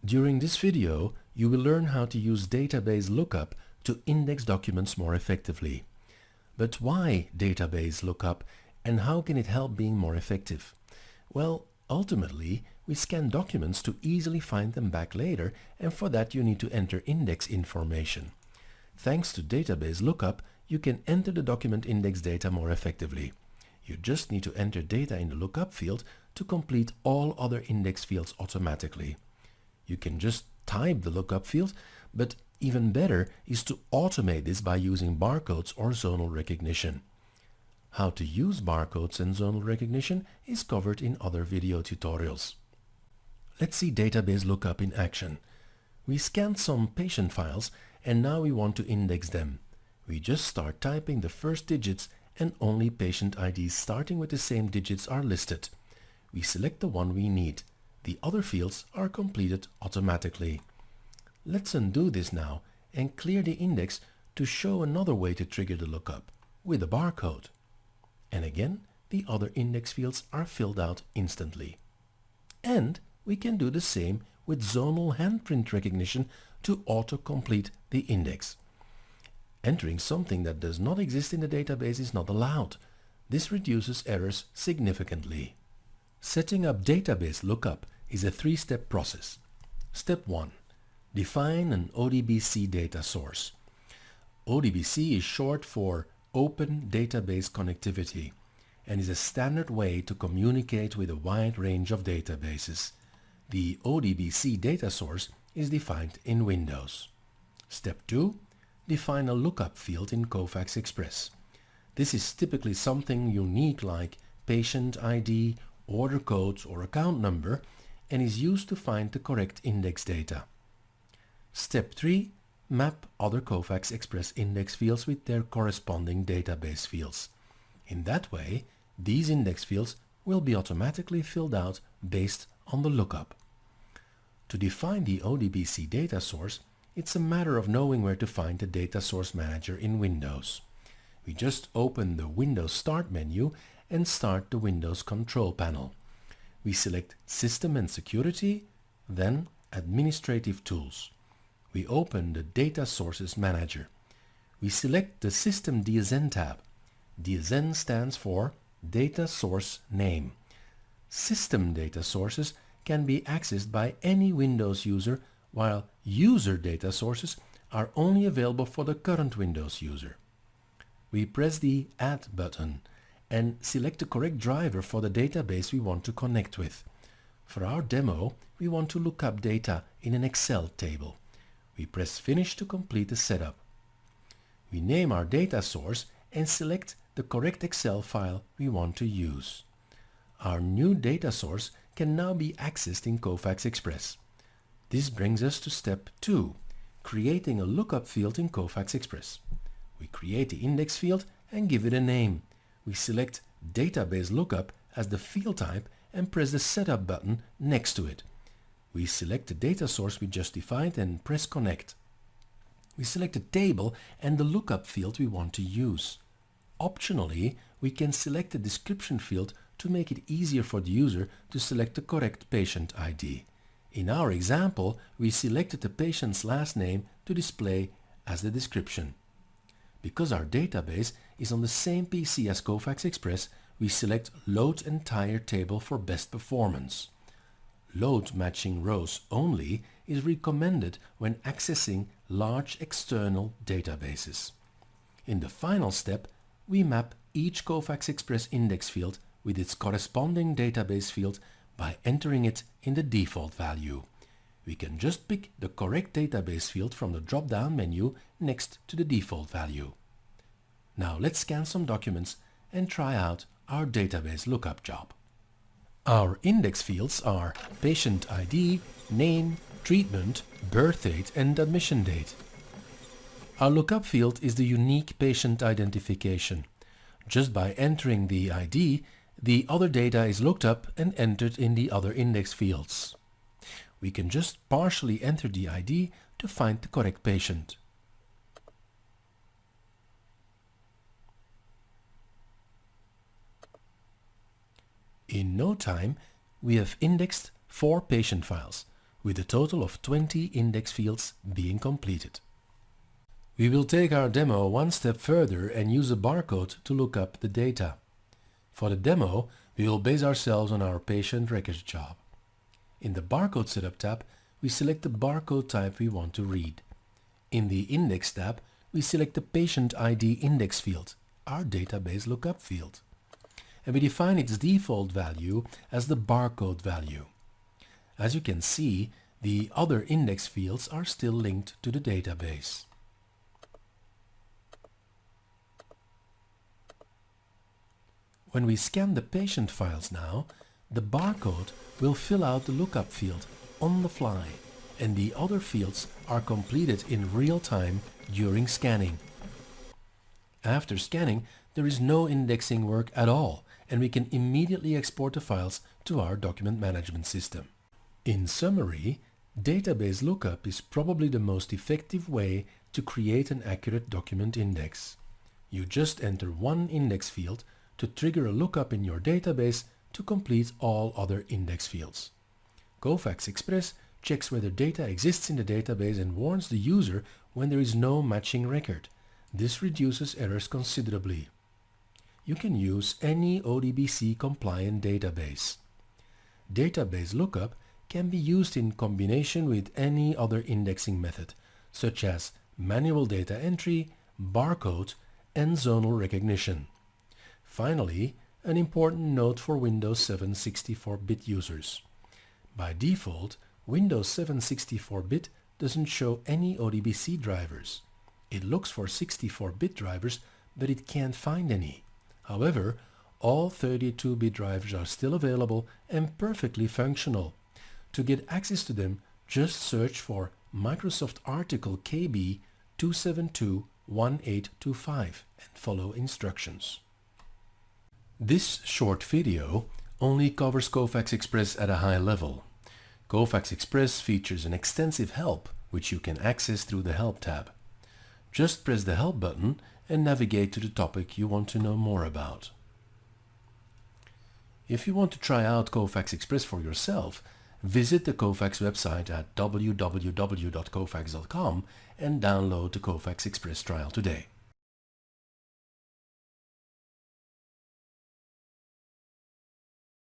During this video, you will learn how to use database lookup to index documents more effectively. But why database lookup and how can it help being more effective? Well, ultimately, we scan documents to easily find them back later, and for that you need to enter index information. Thanks to database lookup, you can enter the document index data more effectively. You just need to enter data in the lookup field to complete all other index fields automatically. You can just type the lookup field, but even better is to automate this by using barcodes or zonal recognition. How to use barcodes and zonal recognition is covered in other video tutorials. Let's see database lookup in action. We scanned some patient files and now we want to index them. We just start typing the first digits and only patient IDs starting with the same digits are listed. We select the one we need. The other fields are completed automatically. Let's undo this now and clear the index to show another way to trigger the lookup with a barcode. And again, the other index fields are filled out instantly. And we can do the same with zonal handprint recognition to auto-complete the index. Entering something that does not exist in the database is not allowed. This reduces errors significantly. Setting up database lookup is a three-step process. Step 1. Define an ODBC data source. ODBC is short for Open Database Connectivity and is a standard way to communicate with a wide range of databases. The ODBC data source is defined in Windows. Step 2. Define a lookup field in Kofax Express. This is typically something unique like patient ID, order code or account number and is used to find the correct index data. Step 3. Map other Kofax Express index fields with their corresponding database fields. In that way, these index fields will be automatically filled out based on the lookup. To define the ODBC data source, it's a matter of knowing where to find the Data Source Manager in Windows. We just open the Windows Start menu and start the Windows Control Panel. We select System and Security, then Administrative Tools. We open the Data Sources Manager. We select the System DSN tab. DSN stands for Data Source Name. System data sources can be accessed by any Windows user, while user data sources are only available for the current Windows user. We press the Add button and select the correct driver for the database we want to connect with. For our demo, we want to look up data in an Excel table. We press Finish to complete the setup. We name our data source and select the correct Excel file we want to use. Our new data source can now be accessed in Kofax Express. This brings us to step 2, creating a lookup field in Kofax Express. We create the index field and give it a name. We select Database Lookup as the field type and press the Setup button next to it. We select the data source we just defined and press Connect. We select the table and the lookup field we want to use. Optionally, we can select the description field to make it easier for the user to select the correct patient ID. In our example, we selected the patient's last name to display as the description. Because our database is on the same PC as Kofax Express, we select Load Entire Table for best performance. Load matching rows only is recommended when accessing large external databases. In the final step, we map each Kofax Express index field with its corresponding database field by entering it in the default value. We can just pick the correct database field from the drop-down menu next to the default value. Now let's scan some documents and try out our database lookup job. Our index fields are patient ID, name, treatment, birth date and admission date. Our lookup field is the unique patient identification. Just by entering the ID, the other data is looked up and entered in the other index fields. We can just partially enter the ID to find the correct patient. In no time, we have indexed 4 patient files, with a total of 20 index fields being completed. We will take our demo one step further and use a barcode to look up the data. For the demo, we will base ourselves on our patient records job. In the Barcode Setup tab, we select the barcode type we want to read. In the Index tab, we select the Patient ID index field, our database lookup field. And we define its default value as the barcode value. As you can see, the other index fields are still linked to the database. When we scan the patient files now, the barcode will fill out the lookup field on the fly, and the other fields are completed in real time during scanning. After scanning, there is no indexing work at all, and we can immediately export the files to our document management system. In summary, database lookup is probably the most effective way to create an accurate document index. You just enter one index field to trigger a lookup in your database to complete all other index fields. Kofax Express checks whether data exists in the database and warns the user when there is no matching record. This reduces errors considerably. You can use any ODBC compliant database. Database lookup can be used in combination with any other indexing method, such as manual data entry, barcode, and zonal recognition. Finally, an important note for Windows 7 64-bit users. By default, Windows 7 64-bit doesn't show any ODBC drivers. It looks for 64-bit drivers, but it can't find any. However, all 32-bit drivers are still available and perfectly functional. To get access to them, just search for Microsoft article KB 2721825 and follow instructions. This short video only covers Kofax Express at a high level. Kofax Express features an extensive help which you can access through the Help tab. Just press the Help button and navigate to the topic you want to know more about. If you want to try out Kofax Express for yourself, visit the Kofax website at www.kofax.com and download the Kofax Express trial today.